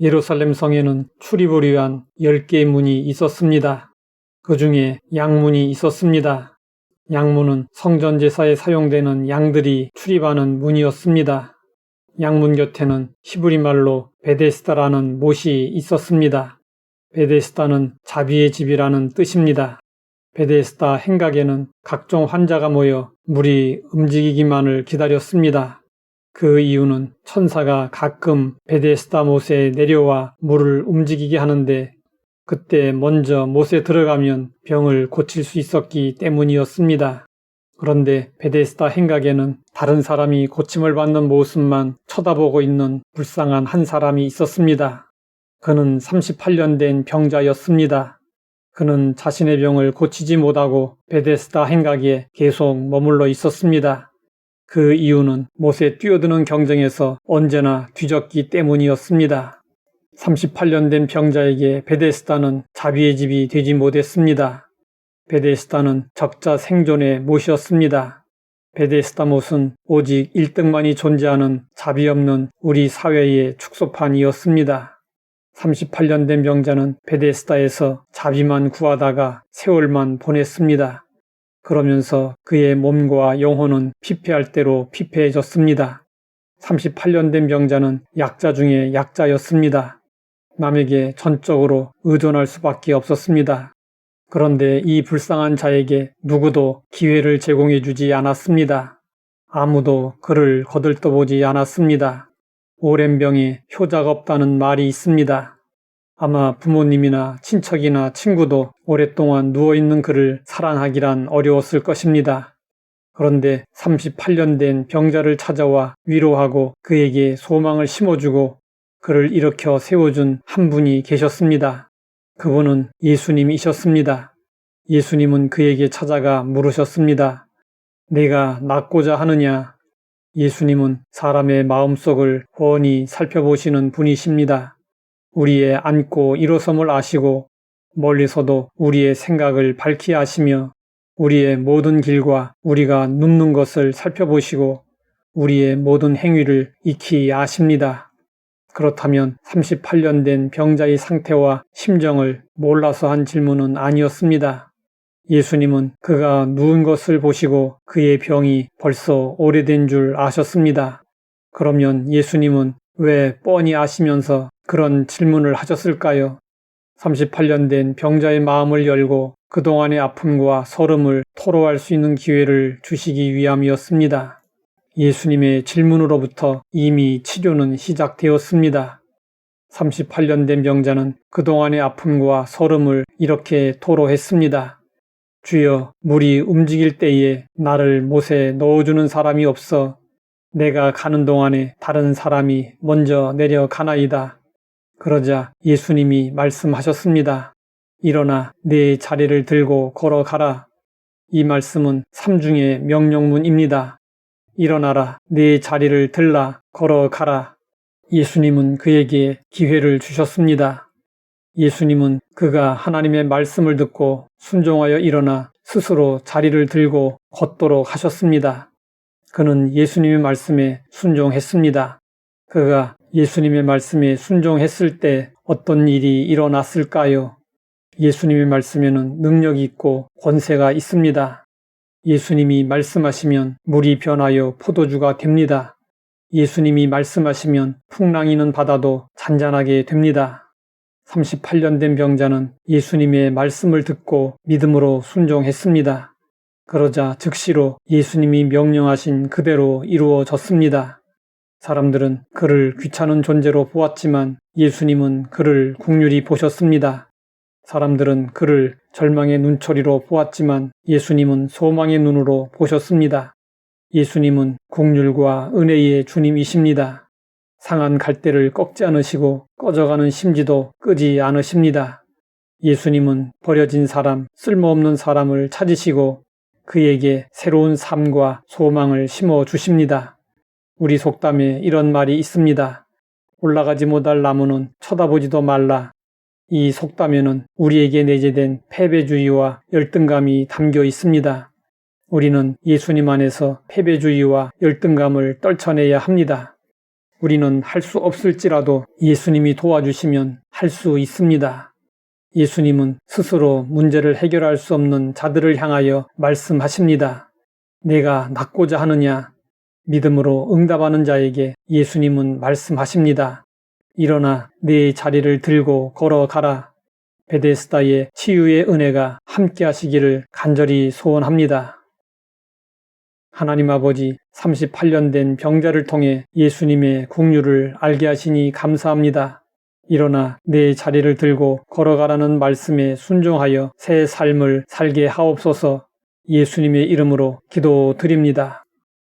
예루살렘 성에는 출입을 위한 10개의 문이 있었습니다. 그 중에 양문이 있었습니다. 양문은 성전 제사에 사용되는 양들이 출입하는 문이었습니다. 양문 곁에는 히브리 말로 베데스다라는 못이 있었습니다. 베데스다는 자비의 집이라는 뜻입니다. 베데스다 행각에는 각종 환자가 모여 물이 움직이기만을 기다렸습니다. 그 이유는 천사가 가끔 베데스다 못에 내려와 물을 움직이게 하는데 그때 먼저 못에 들어가면 병을 고칠 수 있었기 때문이었습니다. 그런데 베데스다 행각에는 다른 사람이 고침을 받는 모습만 쳐다보고 있는 불쌍한 한 사람이 있었습니다. 그는 38년 된 병자였습니다. 그는 자신의 병을 고치지 못하고 베데스다 행각에 계속 머물러 있었습니다. 그 이유는 못에 뛰어드는 경쟁에서 언제나 뒤졌기 때문이었습니다. 38년 된 병자에게 베데스다는 자비의 집이 되지 못했습니다. 베데스다는 적자 생존의 못이었습니다. 베데스다 못은 오직 1등만이 존재하는 자비 없는 우리 사회의 축소판이었습니다. 38년 된 병자는 베데스다에서 자비만 구하다가 세월만 보냈습니다. 그러면서 그의 몸과 영혼은 피폐할 대로 피폐해졌습니다. 38년 된 병자는 약자 중에 약자였습니다. 남에게 전적으로 의존할 수밖에 없었습니다. 그런데 이 불쌍한 자에게 누구도 기회를 제공해 주지 않았습니다. 아무도 그를 거들떠보지 않았습니다. 오랜 병에 효자가 없다는 말이 있습니다. 아마 부모님이나 친척이나 친구도 오랫동안 누워있는 그를 사랑하기란 어려웠을 것입니다. 그런데 38년 된 병자를 찾아와 위로하고 그에게 소망을 심어주고 그를 일으켜 세워준 한 분이 계셨습니다. 그분은 예수님이셨습니다. 예수님은 그에게 찾아가 물으셨습니다. 내가 낫고자 하느냐? 예수님은 사람의 마음속을 훤히 살펴보시는 분이십니다. 우리의 앉고 일어섬을 아시고 멀리서도 우리의 생각을 밝히 아시며 우리의 모든 길과 우리가 눕는 것을 살펴보시고 우리의 모든 행위를 익히 아십니다. 그렇다면 38년 된 병자의 상태와 심정을 몰라서 한 질문은 아니었습니다. 예수님은 그가 누운 것을 보시고 그의 병이 벌써 오래된 줄 아셨습니다. 그러면 예수님은 왜 뻔히 아시면서 그런 질문을 하셨을까요? 38년 된 병자의 마음을 열고 그동안의 아픔과 서름을 토로할 수 있는 기회를 주시기 위함이었습니다. 예수님의 질문으로부터 이미 치료는 시작되었습니다. 38년 된 병자는 그동안의 아픔과 서름을 이렇게 토로했습니다. 주여, 물이 움직일 때에 나를 못에 넣어주는 사람이 없어 내가 가는 동안에 다른 사람이 먼저 내려가나이다. 그러자 예수님이 말씀하셨습니다. 일어나 내 자리를 들고 걸어가라. 이 말씀은 삼중의 명령문입니다. 일어나라, 내 자리를 들라, 걸어가라. 예수님은 그에게 기회를 주셨습니다. 예수님은 그가 하나님의 말씀을 듣고 순종하여 일어나 스스로 자리를 들고 걷도록 하셨습니다. 그는 예수님의 말씀에 순종했습니다. 그가 예수님의 말씀에 순종했을 때 어떤 일이 일어났을까요? 예수님의 말씀에는 능력이 있고 권세가 있습니다. 예수님이 말씀하시면 물이 변하여 포도주가 됩니다. 예수님이 말씀하시면 풍랑이는 바다도 잔잔하게 됩니다. 38년 된 병자는 예수님의 말씀을 듣고 믿음으로 순종했습니다. 그러자 즉시로 예수님이 명령하신 그대로 이루어졌습니다. 사람들은 그를 귀찮은 존재로 보았지만 예수님은 그를 긍휼히 보셨습니다. 사람들은 그를 절망의 눈초리로 보았지만 예수님은 소망의 눈으로 보셨습니다. 예수님은 긍휼과 은혜의 주님이십니다. 상한 갈대를 꺾지 않으시고 꺼져가는 심지도 끄지 않으십니다. 예수님은 버려진 사람, 쓸모없는 사람을 찾으시고 그에게 새로운 삶과 소망을 심어주십니다. 우리 속담에 이런 말이 있습니다. 올라가지 못할 나무는 쳐다보지도 말라. 이 속담에는 우리에게 내재된 패배주의와 열등감이 담겨 있습니다. 우리는 예수님 안에서 패배주의와 열등감을 떨쳐내야 합니다. 우리는 할 수 없을지라도 예수님이 도와주시면 할 수 있습니다. 예수님은 스스로 문제를 해결할 수 없는 자들을 향하여 말씀하십니다. 내가 낫고자 하느냐? 믿음으로 응답하는 자에게 예수님은 말씀하십니다. 일어나 내 자리를 들고 걸어가라. 베데스다의 치유의 은혜가 함께 하시기를 간절히 소원합니다. 하나님 아버지, 38년 된 병자를 통해 예수님의 긍휼을 알게 하시니 감사합니다. 일어나 내 자리를 들고 걸어가라는 말씀에 순종하여 새 삶을 살게 하옵소서. 예수님의 이름으로 기도드립니다.